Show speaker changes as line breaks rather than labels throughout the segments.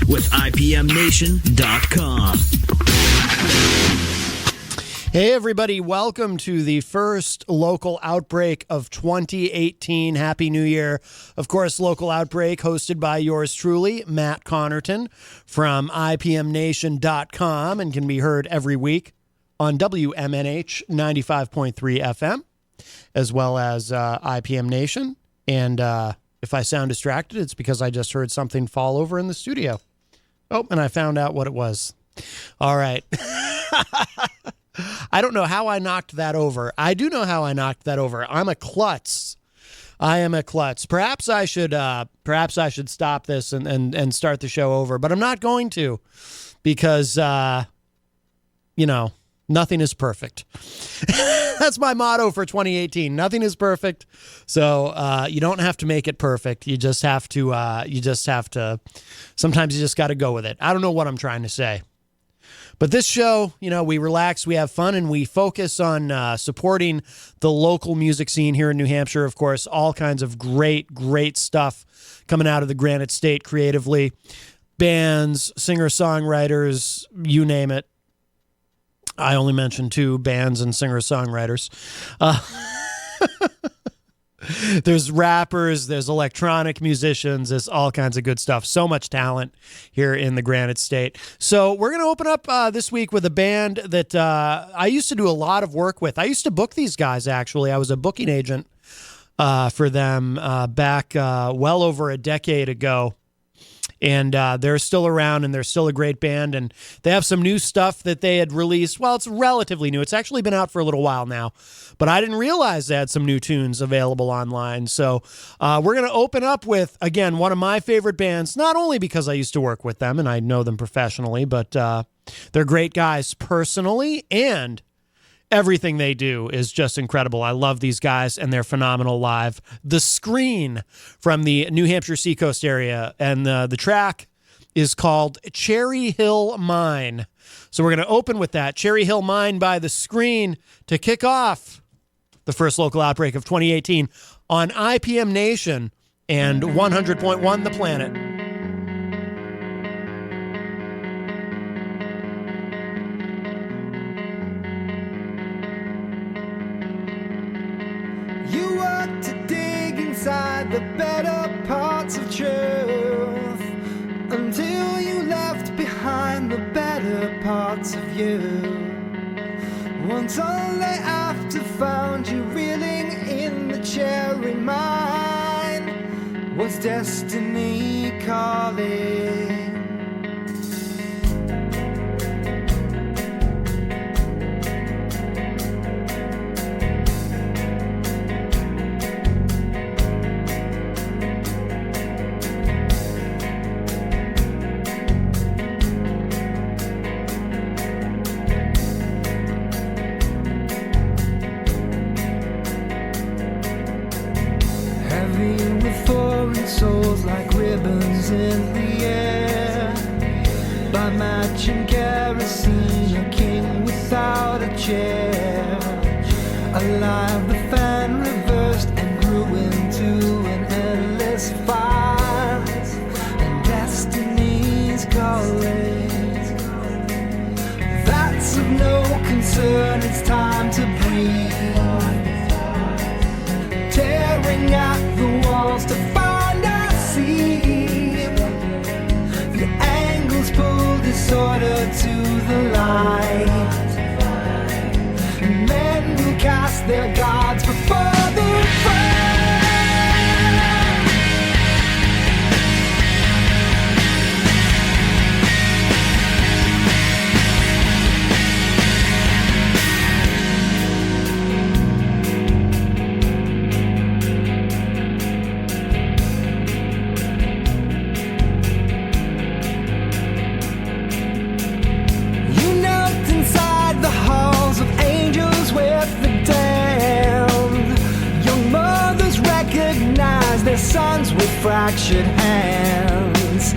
with IPMNation.com.
Hey everybody, welcome to the first local outbreak of 2018. Happy New Year. Of course, Local Outbreak hosted by yours truly, Matt Connerton from IPMNation.com, and can be heard every week on WMNH 95.3 FM, as well as IPM Nation. And if I sound distracted, it's because I just heard something fall over in the studio. Oh, and I found out what it was. All right. I don't know how I knocked that over. I do know how I knocked that over. I'm a klutz. I am a klutz. Perhaps I should stop this and start the show over, but I'm not going to because, nothing is perfect. That's my motto for 2018. Nothing is perfect. So you don't have to make it perfect. You just have to, sometimes you just got to go with it. I don't know what I'm trying to say. But this show, we relax, we have fun, and we focus on supporting the local music scene here in New Hampshire. Of course, all kinds of great, great stuff coming out of the Granite State creatively. Bands, singer-songwriters, you name it. I only mentioned 2 bands and singer-songwriters. There's rappers, there's electronic musicians, there's all kinds of good stuff. So much talent here in the Granite State. So we're going to open up this week with a band that I used to do a lot of work with. I used to book these guys, actually. I was a booking agent for them back well over a decade ago. And they're still around, and they're still a great band, and they have some new stuff that they had released. Well, it's relatively new. It's actually been out for a little while now, but I didn't realize they had some new tunes available online. So we're going to open up with, again, one of my favorite bands, not only because I used to work with them and I know them professionally, but they're great guys personally, and everything they do is just incredible. I love these guys, and they're phenomenal live. The Screen from the New Hampshire Seacoast area, and the track is called Cherry Hill Mine. So we're going to open with that, Cherry Hill Mine by The Screen, to kick off the first local outbreak of 2018 on IPM Nation and 100.1 The Planet.
You work to dig inside the better parts of truth until you left behind the better parts of you. One Sunday after found you reeling in the cherry mine. Was destiny calling? Souls like ribbons in the air. By matching kerosene, a king without a chair. Alive, the fan reversed and grew into an endless fire. And destiny's calling. That's of no concern, it's time to breathe. Tearing at the walls to find the angles pull disorder to the light. Men will cast their gods before they fall. Their sons with fractured hands,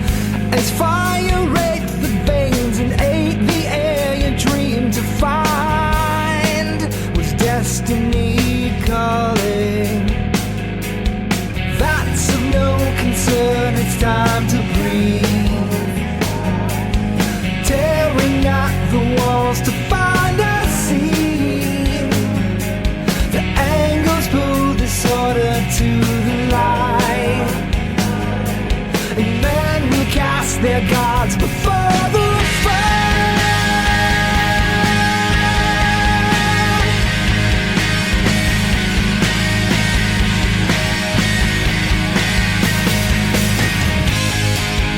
as fire raked the veins and ate the air you dreamed to find. Was destiny calling? That's of no concern, it's time to breathe. their gods before the fall.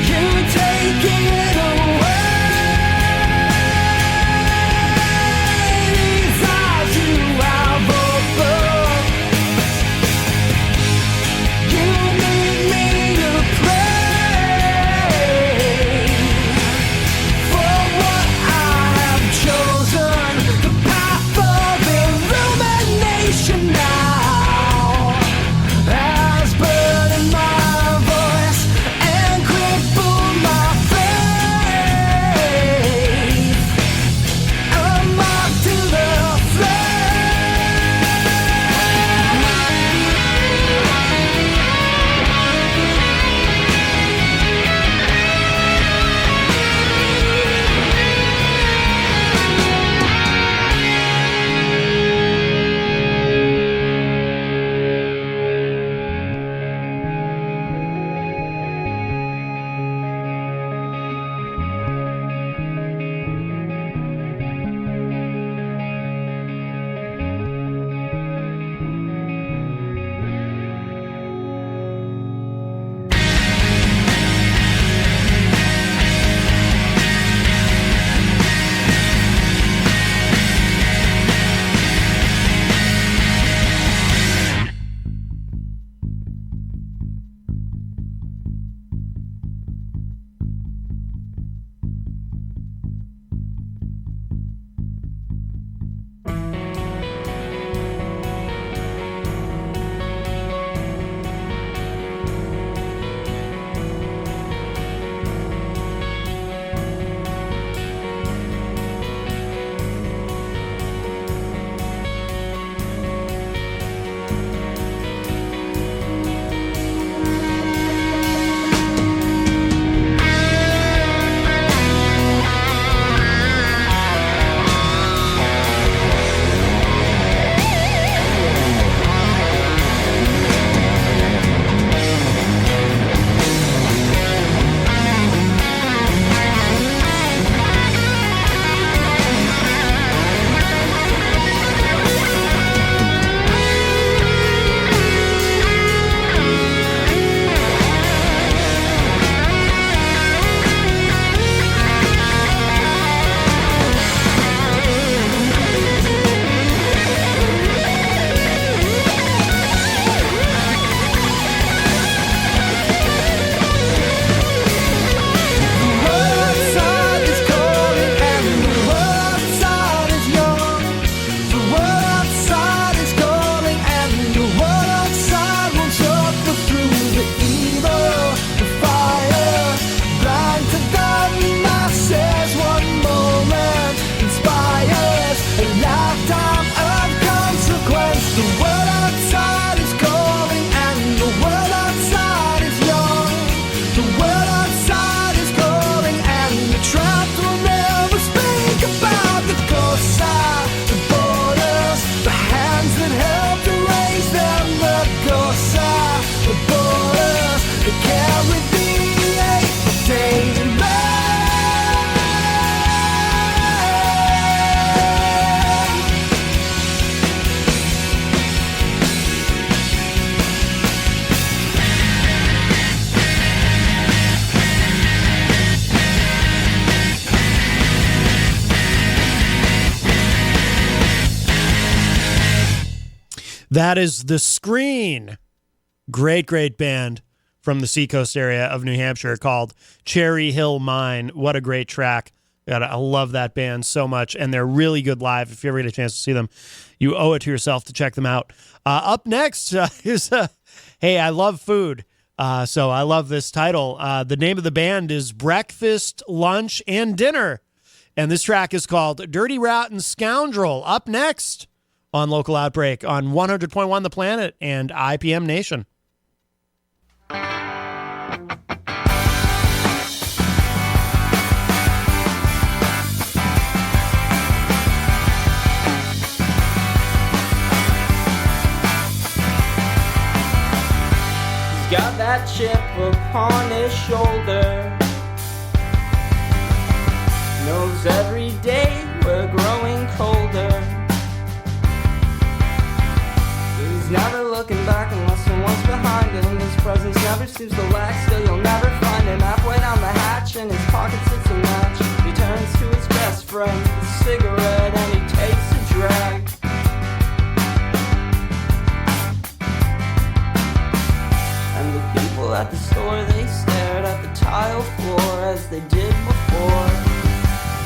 You take it away. These eyes you have opened. You need me to pray for what I have chosen. The path of illumination now has burdened my voice and crippled my faith. I'm marked to the flame.
That is The Screen. Great, great band from the Seacoast area of New Hampshire called Cherry Hill Mine. What a great track. God, I love that band so much, and they're really good live. If you ever get a chance to see them, you owe it to yourself to check them out. Up next is, hey, I love food, so I love this title. The name of the band is Breakfast, Lunch, and Dinner, and this track is called Dirty Rotten Scoundrel. Up next on Local Outbreak on 100.1 The Planet and IPM Nation.
Got that chip upon his shoulder, Knows every day we're growing colder. He's never looking back unless someone's behind him. His presence never seems to lack, still you'll never find him. Halfway down the hatch, in his pocket sits a match. He turns to his best friend, a cigarette, and he takes a drag. And the people at the store, they stared at the tile floor as they did before.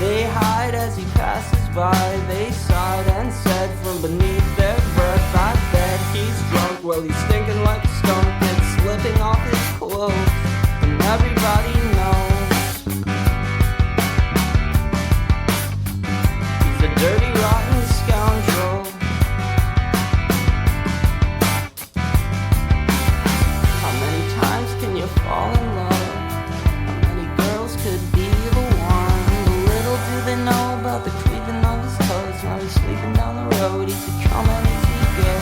They hide as he passes by, they sighed and said from beneath their breath, I bet he's drunk, well he's stinking like a skunk, it's slipping off his clothes, and everybody knows he's a dirty, rotten scoundrel. How many times can you fall in love? How many girls could be the one? Little do they know about the creeping of his toes. Now he's sleeping down the road, he's a come and easy go.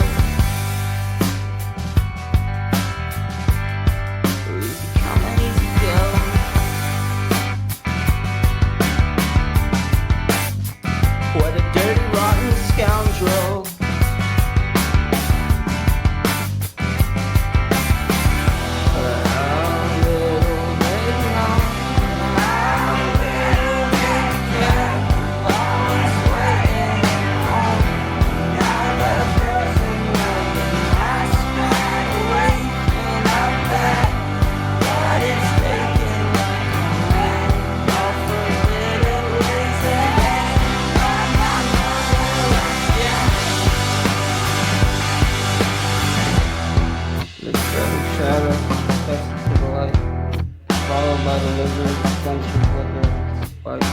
He's a come and easy go. What a dirty, rotten scoundrel. Followed by the lizard, stench of liquor, spike.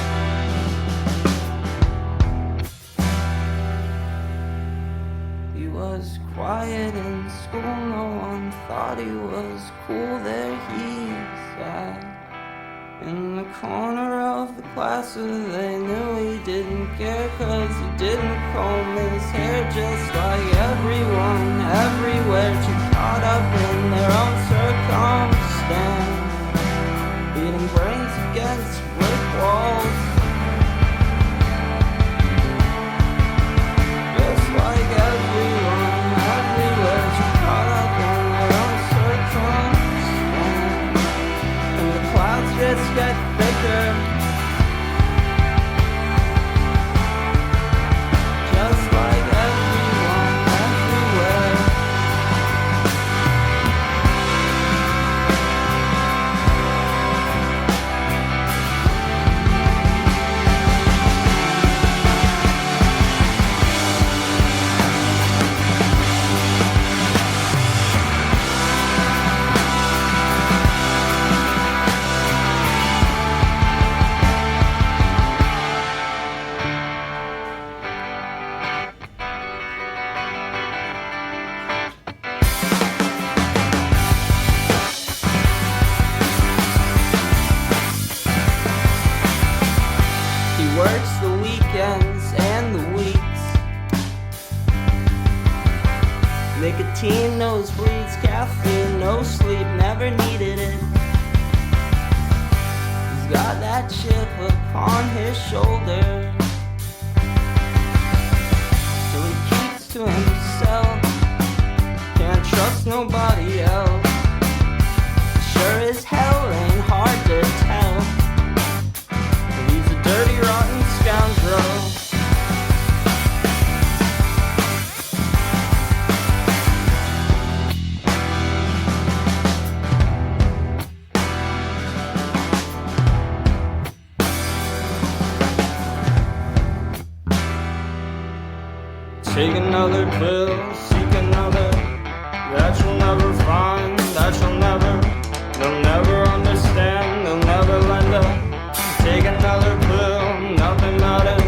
He was quiet in school, no one thought he was cool. There he sat in the corner of the class, and they knew he didn't care, 'cause he didn't comb his hair. Just like everyone, everywhere, too caught up in their own circumstance, beating brains against brick walls. Just like everyone, everywhere, too caught up in their own circumstance, and the clouds just get thicker. Just like everyone, everywhere. He works the weekends and the weeks. Nicotine, nosebleeds, caffeine, no sleep, never needed it. He's got that chip upon his shoulder, so he keeps to himself, can't trust nobody else. Sure as hell ain't hard to tell, he's a dirty, rotten scoundrel. Take another pill, seek another, that you'll never find, that you'll never, they'll never understand, they'll never lend a. Take another pill, nothing matters.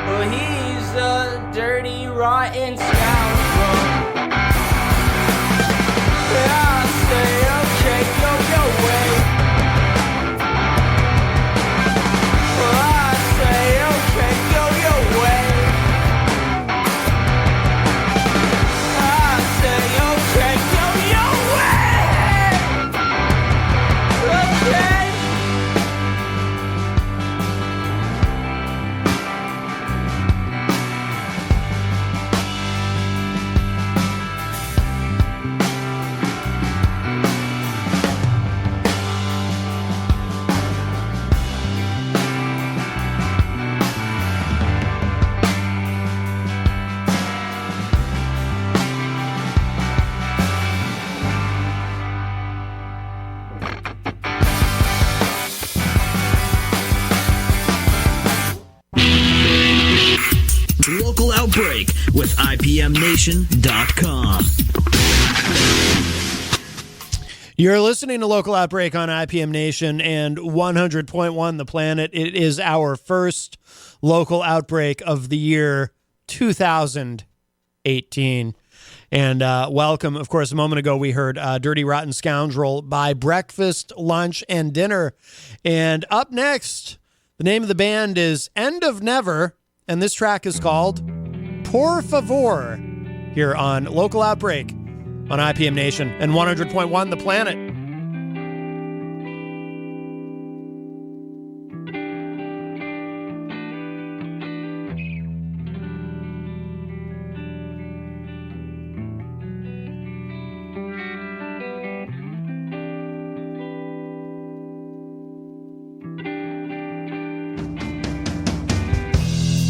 Well, he's a dirty, rotten scoundrel. I say, okay, go your way. Well, I say, okay, go your way.
with IPMNation.com.
You're listening to Local Outbreak on IPM Nation and 100.1 The Planet. It is our first local outbreak of the year 2018. And welcome. Of course, a moment ago we heard Dirty Rotten Scoundrel by Breakfast, Lunch, and Dinner. And up next, the name of the band is End of Never, and this track is called Por Favor, here on Local Outbreak on IPM Nation and 100.1 The Planet.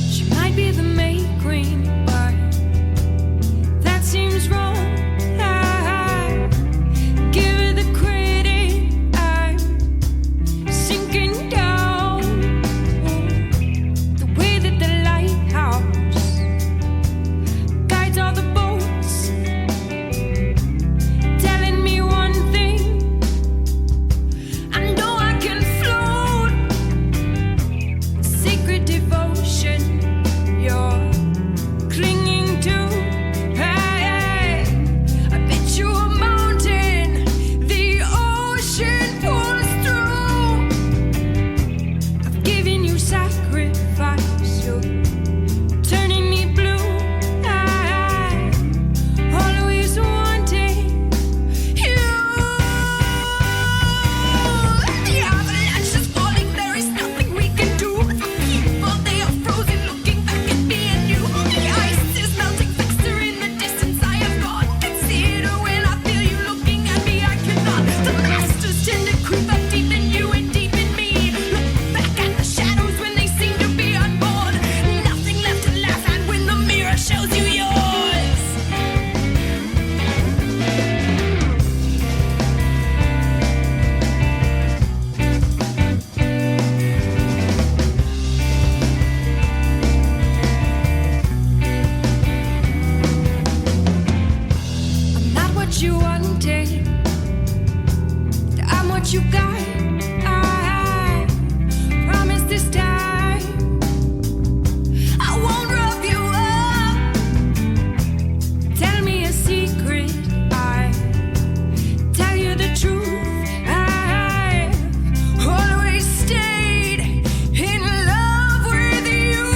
She might be the May Queen, but that seems wrong. Give her the credit. I'm sinking down. The way that the lighthouse guides all the boats, telling me one thing. I know I can float. Sacred devotion you're clinging to. Hey, I bet you a mountain the ocean pours through. I've given you sacrifice, you're turning me blue. I always wanted you. The avalanche is falling, there is nothing we can do. People, they are frozen, looking back at me and you. The ice is melting faster in the distance. I have gone. Consider when I feel you looking at me, I cannot. The masters tend to creep up deep in you and deep in me. Look back at the shadows when they seem to be on board. Nothing left to laugh at when the mirror shows you yours. I'm not what you wanted, I'm what you got. I promise this time I won't rub you up. Tell me a secret, I tell you the truth. I've always stayed in love with you.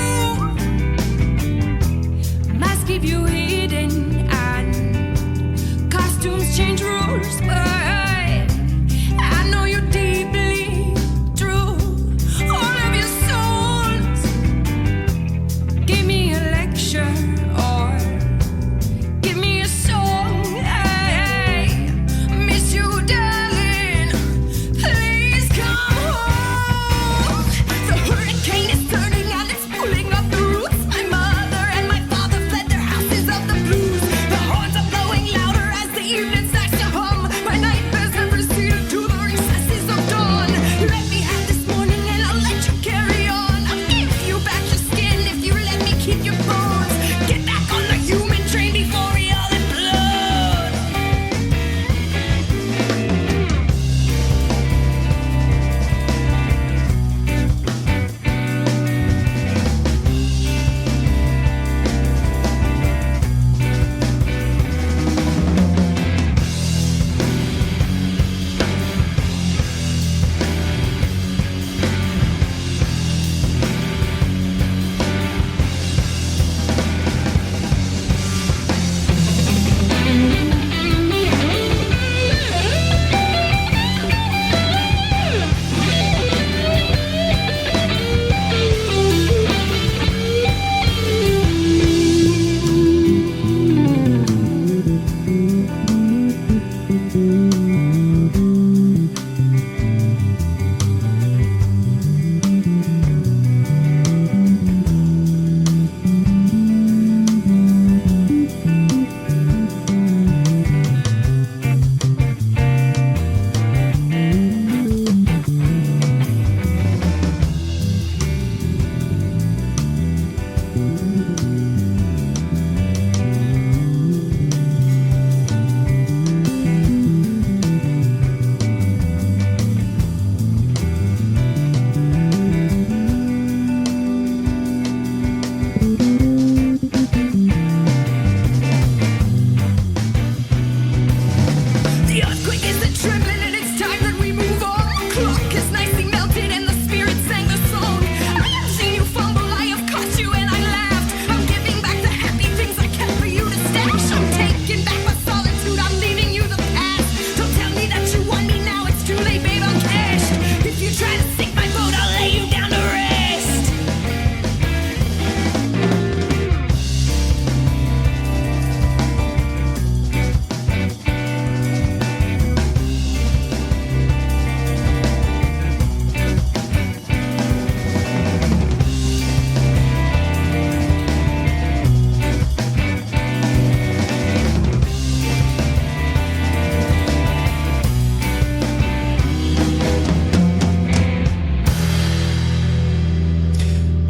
Must keep you hidden and costumes change rules, but I know you deep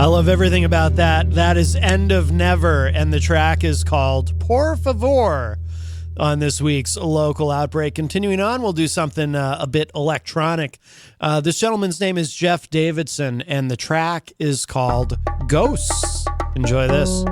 I love everything about that. That is End of Never, and the track is called Por Favor on this week's Local Outbreak. Continuing on, we'll do something a bit electronic. This gentleman's name is Jeff Davidson, and the track is called Ghosts. Enjoy this.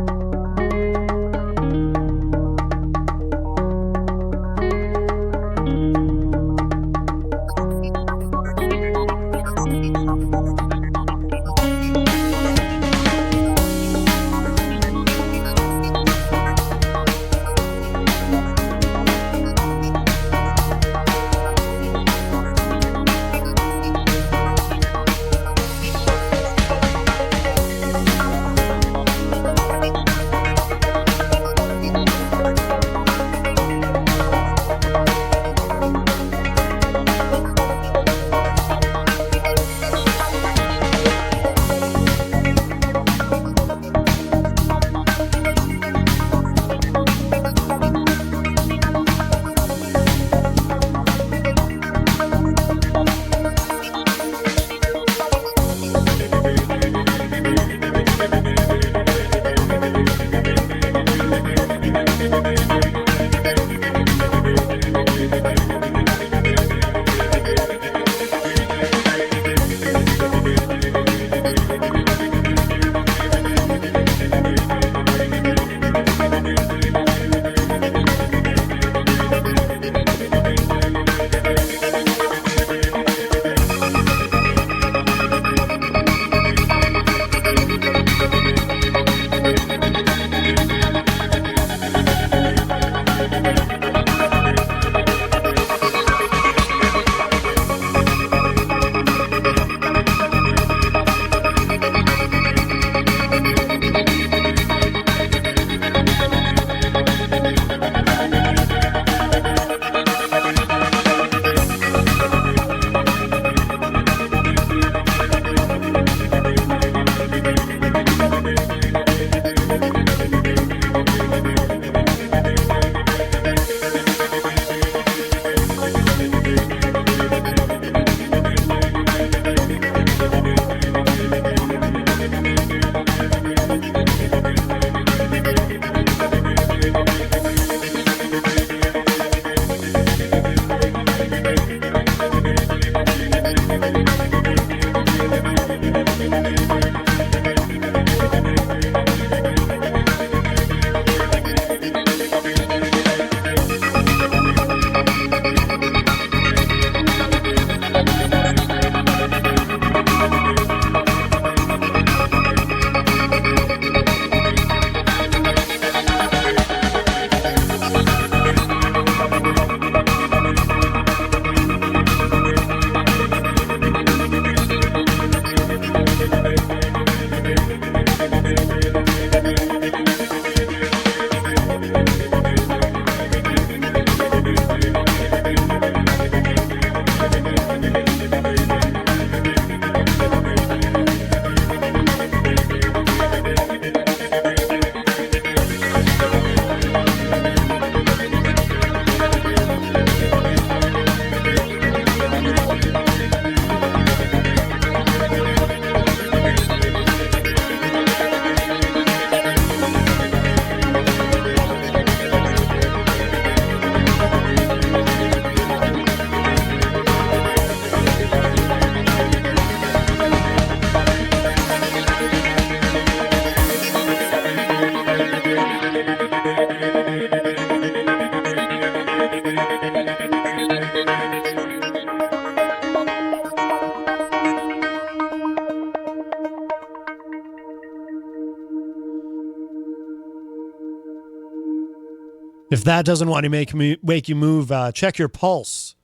If that doesn't want to make you move, check your pulse,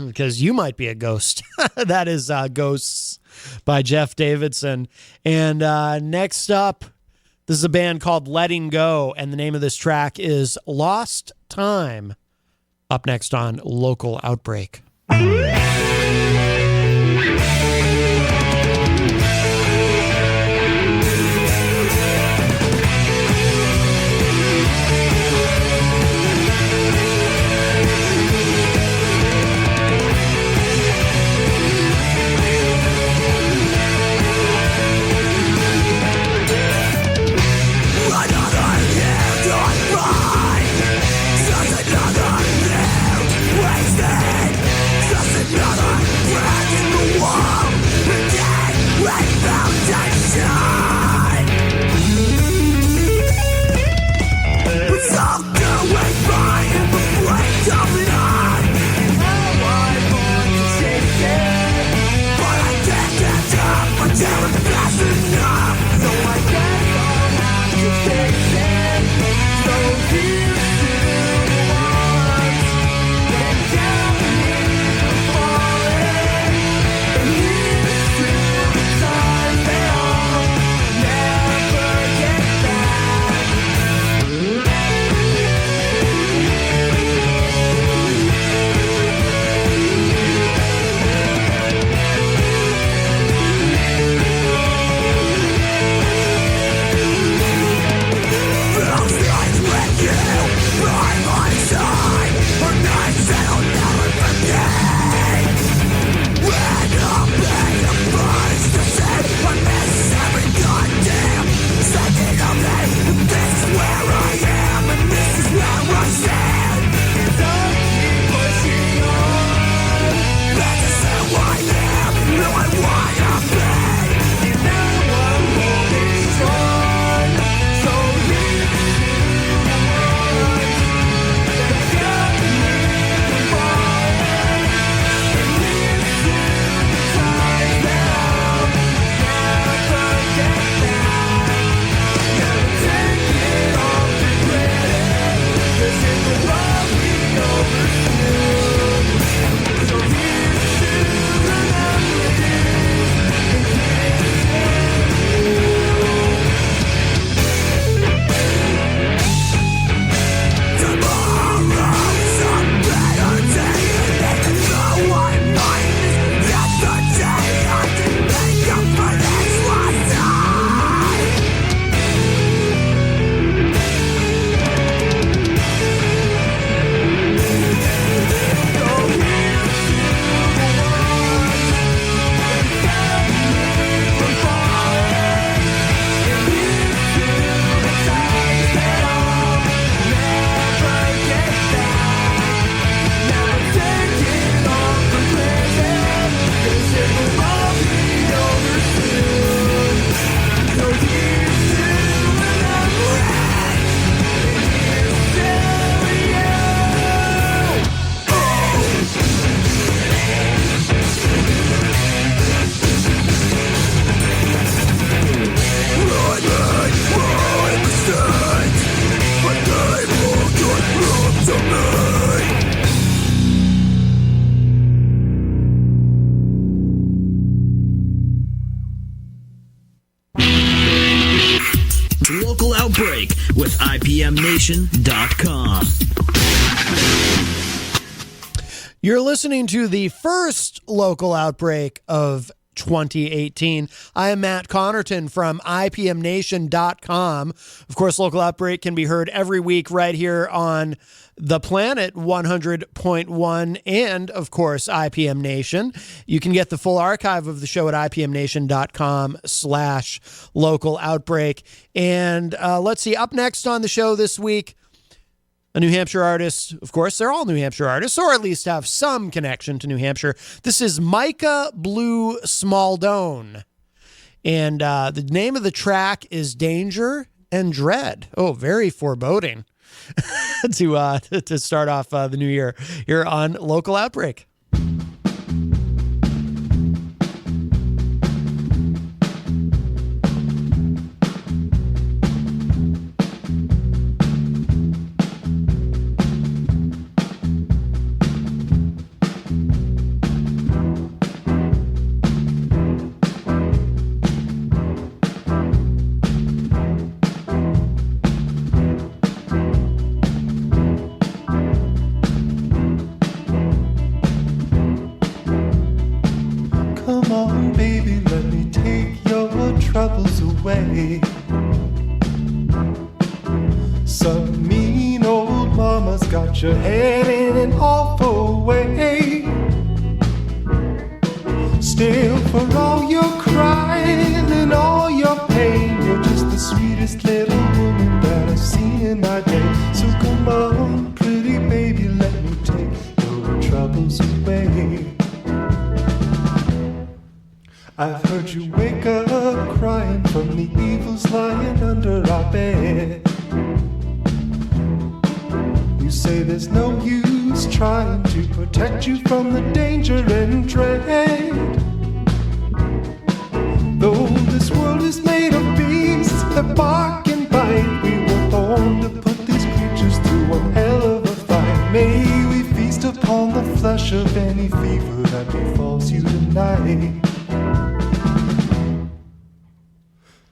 because you might be a ghost. That is Ghosts by Jeff Davidson. And next up, this is a band called Letting Go, and the name of this track is Lost Time. Up next on Local Outbreak.
with IPMNation.com.
You're listening to the first local outbreak of 2018. I am Matt Connerton from IPMNation.com. Of course, Local Outbreak can be heard every week right here on The Planet 100.1 and, of course, IPM Nation. You can get the full archive of the show at IPMNation.com/local outbreak. And let's see, up next on the show this week, a New Hampshire artist. Of course, they're all New Hampshire artists, or at least have some connection to New Hampshire. This is Micah Blue Smaldone. And the name of the track is Danger and Dread. Oh, very foreboding to start off the new year here on Local Outbreak.
Some mean old mama's got your head in an awful way. Still, for all your crying and all your pain, you're just the sweetest little woman that I've seen in my day. So come on, pretty baby, let me take your troubles away. I've heard you wake up crying from the evils lying under our bed. You say there's no use trying to protect you from the danger and dread. Though this world is made of beasts that bark and bite, we were born to put these creatures through one hell of a fight. May we feast upon the flesh of any fever that befalls you tonight.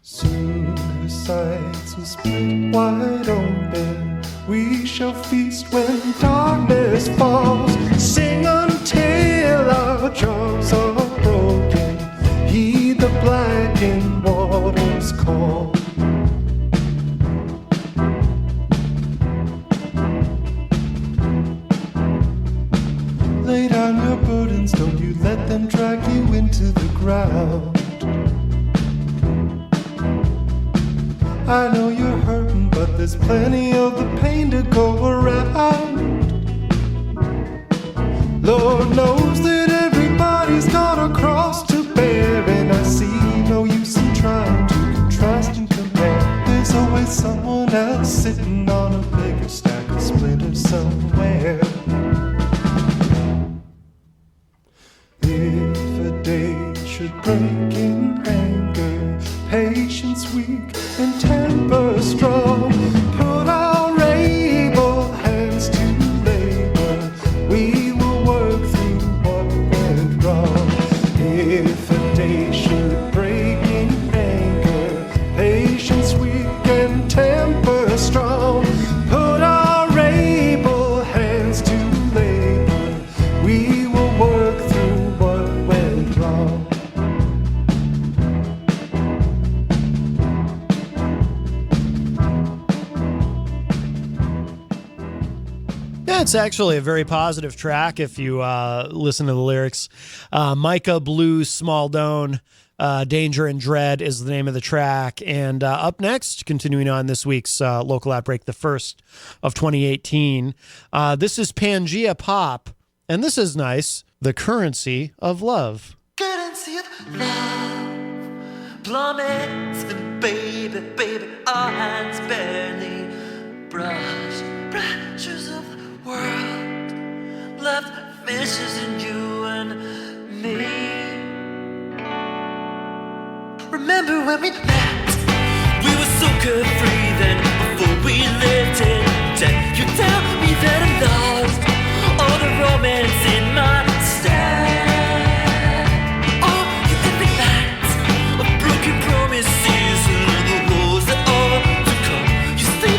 Soon her sides will split wide open. We shall feast when darkness falls. Sing until our jaws are broken. Heed the blackened waters call. Lay down your burdens, don't you let them drag you into the ground. I know you're hurting, but there's plenty of the pain to go around. Lord knows that everybody's got a cross to bear, and I see no use in trying to contrast and compare. There's always someone else sitting on a bigger stack of splinters somewhere. If a day should break in anger, patience weak and temper strong, put our able hands to labor. We will work through what went wrong. If a day should break in anger, patience weak and temper strong, put our able hands to labor. We will work through what went wrong.
It's actually a very positive track if you listen to the lyrics. Micah Blue Smaldone, Danger and Dread is the name of the track. And up next, continuing on this week's Local Outbreak, the first of 2018, this is Pangea Pop, and this is nice, The Currency of Love.
Currency of love plummets, and baby, baby, our hands barely brush. Pressures of the world left fishes in you and me. Remember when we met? We were so carefree then, before we lived in debt. You tell me that I lost all the romance in my step. Oh, you think that of broken promises and the wars that are to come. You think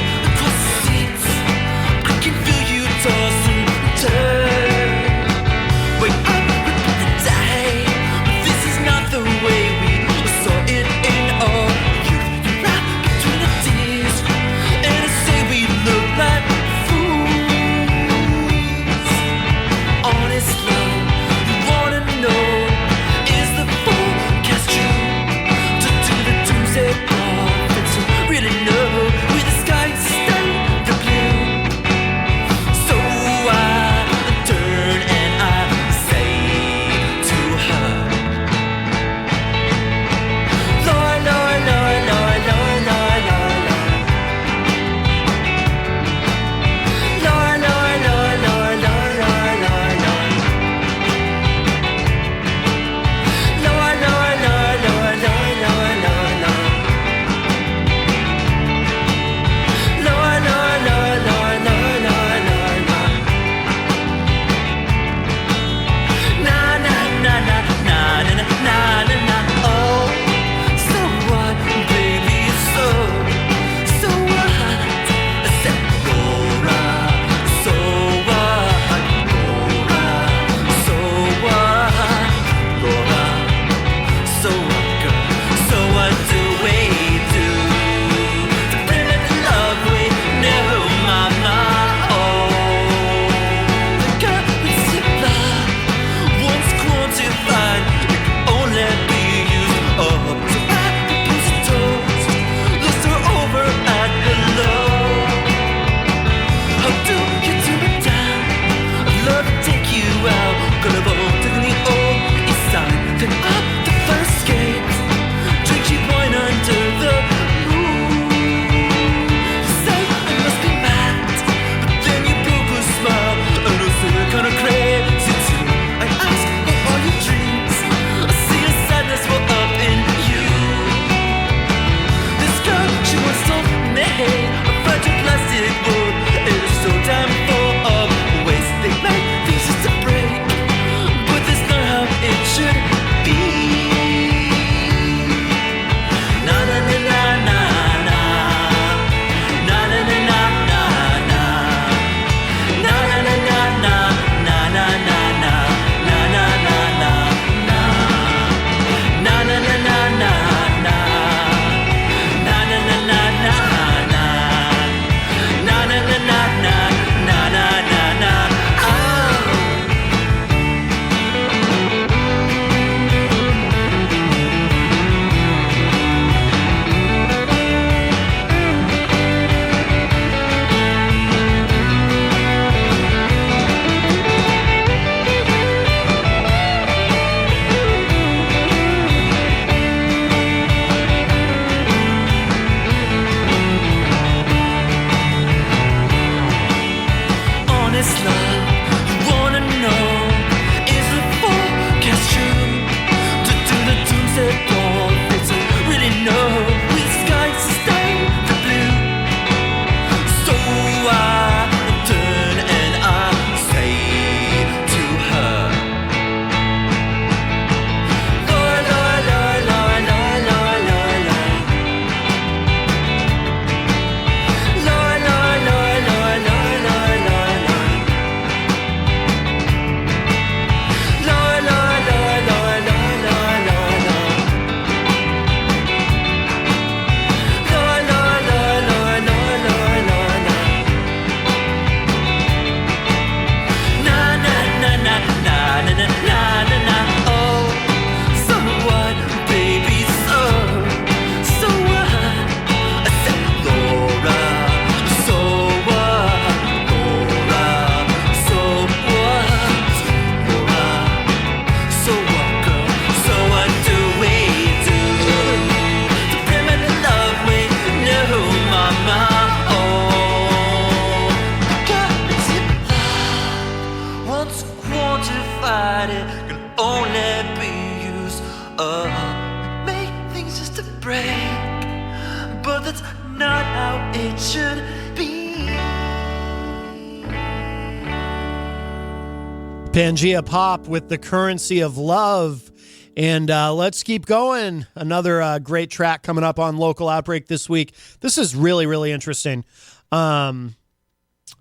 Pangea Pop with The Currency of Love. And let's keep going. Another great track coming up on Local Outbreak this week. This is really, really interesting.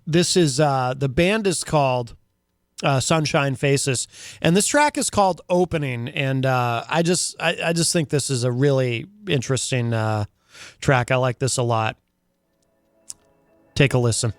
This is the band is called Sunshine Faces, and this track is called Opening. And I just think this is a really interesting track. I like this a lot. Take a listen.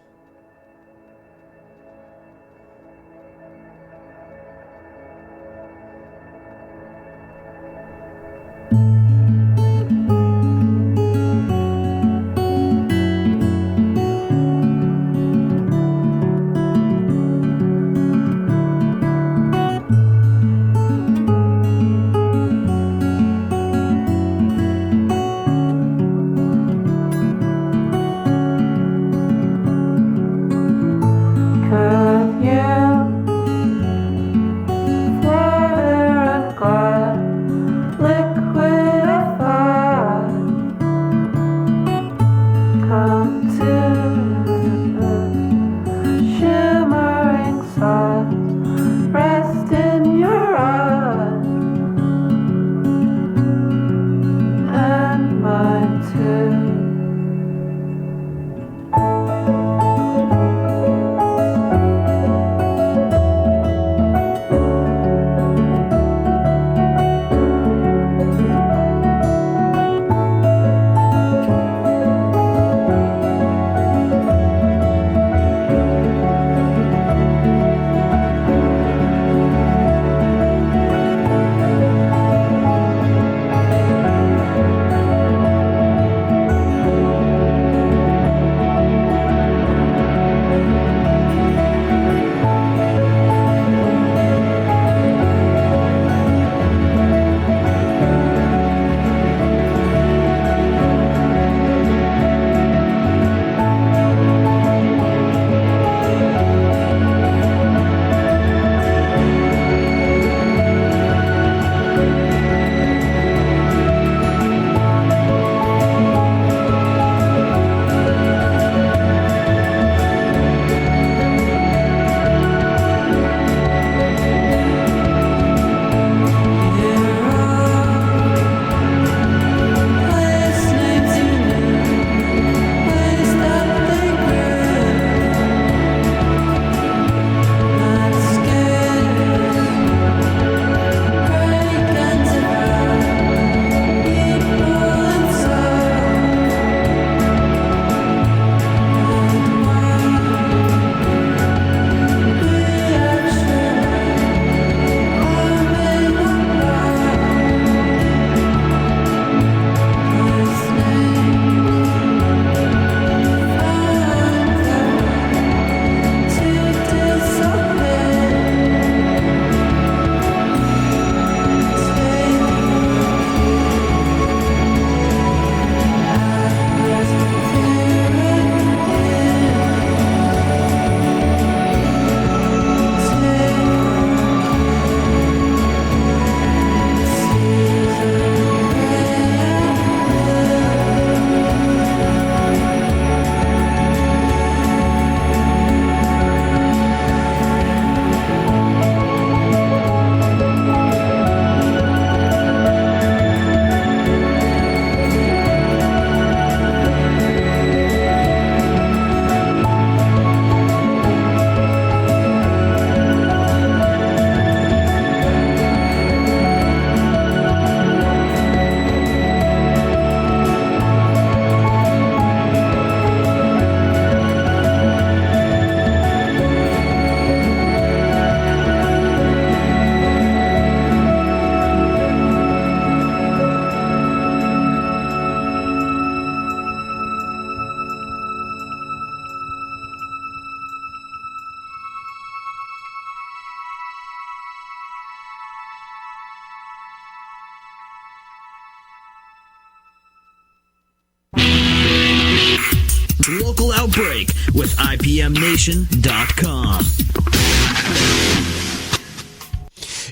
Local Outbreak with IPMNation.com.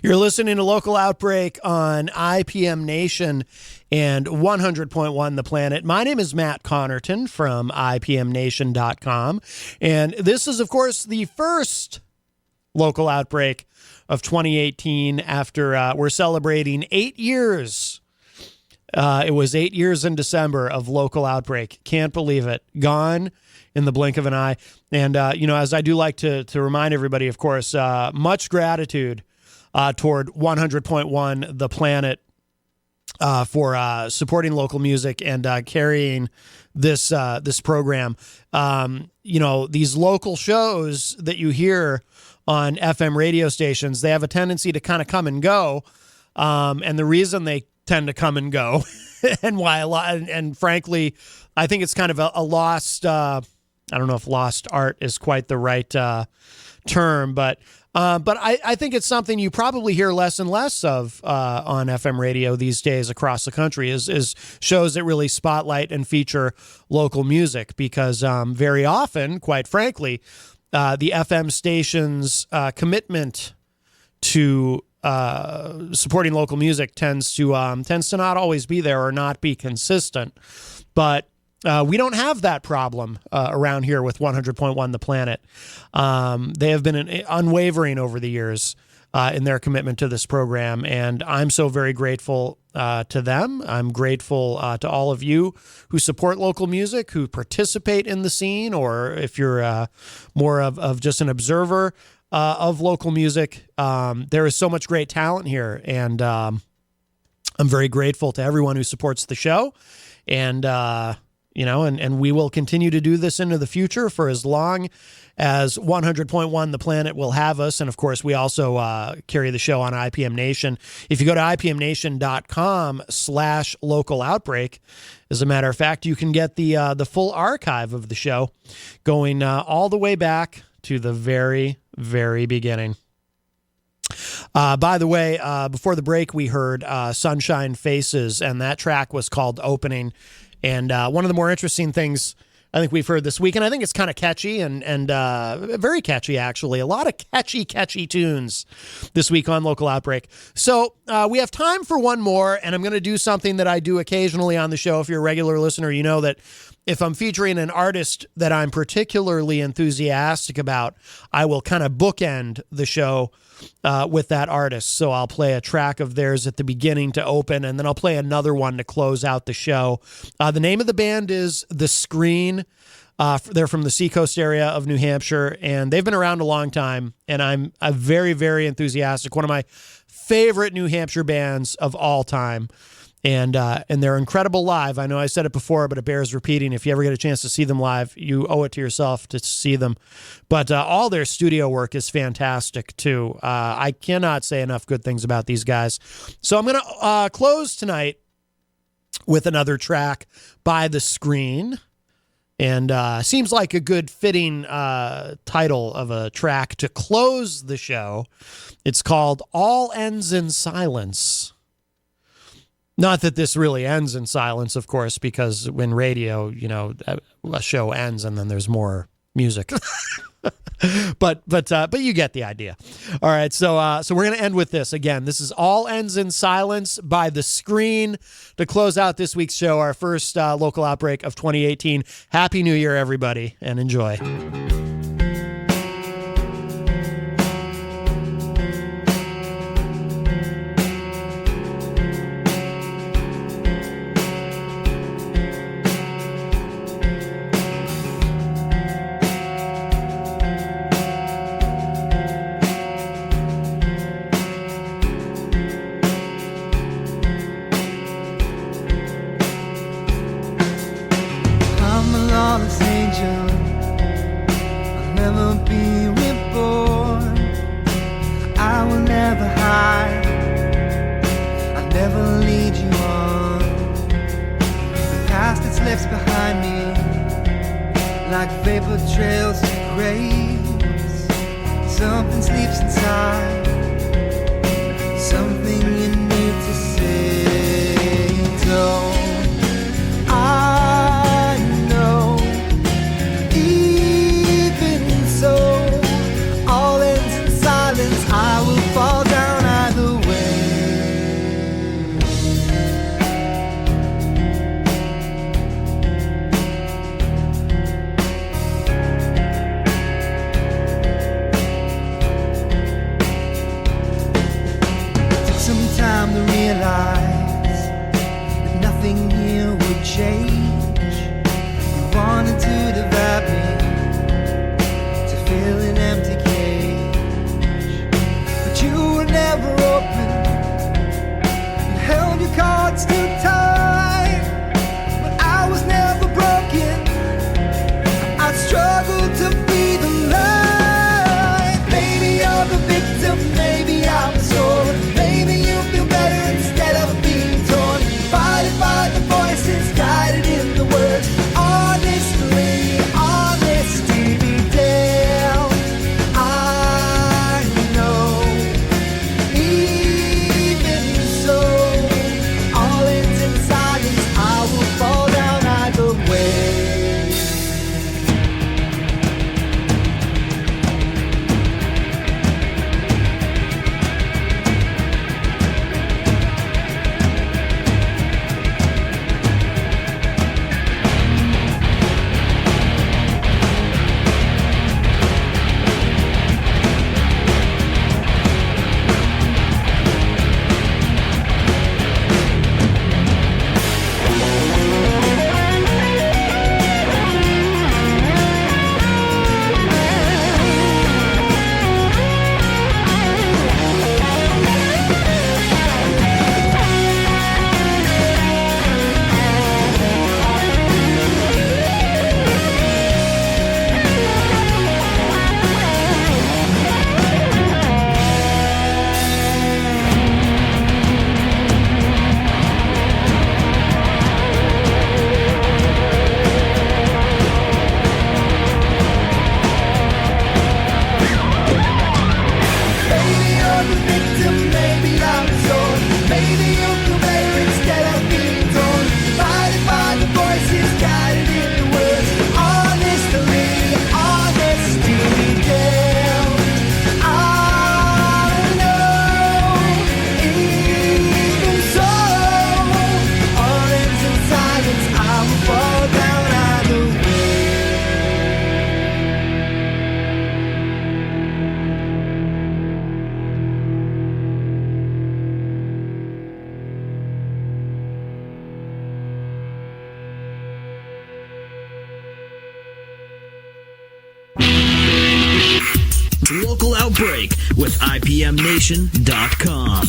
You're listening to Local Outbreak on IPM Nation and 100.1 The Planet. My name is Matt Connerton from IPMNation.com. And this is, of course, the first Local Outbreak of 2018 after we're celebrating 8 years. It was 8 years in December of Local Outbreak. Can't believe it. Gone in the blink of an eye. And, as I do like to remind everybody, of course, much gratitude toward 100.1 The Planet for supporting local music and carrying this program. These local shows that you hear on FM radio stations, they have a tendency to kind of come and go. And the reason they tend to come and go and why a lot, and frankly, I think it's kind of a lost, I don't know if lost art is quite the right term, but I think it's something you probably hear less and less of on FM radio these days across the country is shows that really spotlight and feature local music, because very often, quite frankly, the FM station's commitment to supporting local music tends to not always be there or not be consistent. But we don't have that problem around here with 100.1 The Planet. They have been unwavering over the years in their commitment to this program, and I'm so very grateful to them. I'm grateful to all of you who support local music, who participate in the scene, or if you're more of just an observer of local music. There is so much great talent here, and I'm very grateful to everyone who supports the show, and and we will continue to do this into the future for as long as 100.1 The Planet will have us. And of course, we also carry the show on IPM Nation. If you go to ipmnation.com/local outbreak, as a matter of fact, you can get the full archive of the show going all the way back to the very, very beginning. By the way, before the break, we heard Sunshine Faces, and that track was called Opening. And one of the more interesting things I think we've heard this week, and I think it's kind of catchy and very catchy, actually. A lot of catchy tunes this week on Local Outbreak. So we have time for one more, and I'm going to do something that I do occasionally on the show. If you're a regular listener, you know that if I'm featuring an artist that I'm particularly enthusiastic about, I will kind of bookend the show with that artist. So I'll play a track of theirs at the beginning to open, and then I'll play another one to close out the show. The name of the band is The Screen. They're from the Seacoast area of New Hampshire, and they've been around a long time, and I'm a very, very enthusiastic. One of my favorite New Hampshire bands of all time. And they're incredible live. I know I said it before, but it bears repeating. If you ever get a chance to see them live, you owe it to yourself to see them. But all their studio work is fantastic, too. I cannot say enough good things about these guys. So I'm going to close tonight with another track by The Screen. And seems like a good fitting title of a track to close the show. It's called All Ends in Silence. Not that this really ends in silence, of course, because when radio, a show ends and then there's more music. but you get the idea. All right, so we're going to end with this. Again, this is All Ends in Silence by The Screen to close out this week's show, our first Local Outbreak of 2018. Happy New Year, everybody, and enjoy.
some time to realize that nothing here would change. You wanted to divide me, to fill an empty cage, but you were never open and held your cards too tight. But I was never broken, I struggled to be the light. Maybe you're the victim, maybe I'm the sword. Maybe you feel better instead of being torn, divided by the voices, guided in the words. Honestly, honesty be damned, I know. Even so, all ends in silence, I will fall down either way. Maybe you're the victim, maybe I'm the sword. Maybe you feel better instead of being torn, divided by the voices, guided in the words. Honestly, honesty be damned, I know. Even so, all ends in silence, I will fall down either way.
Local Outbreak with IPMNation.com.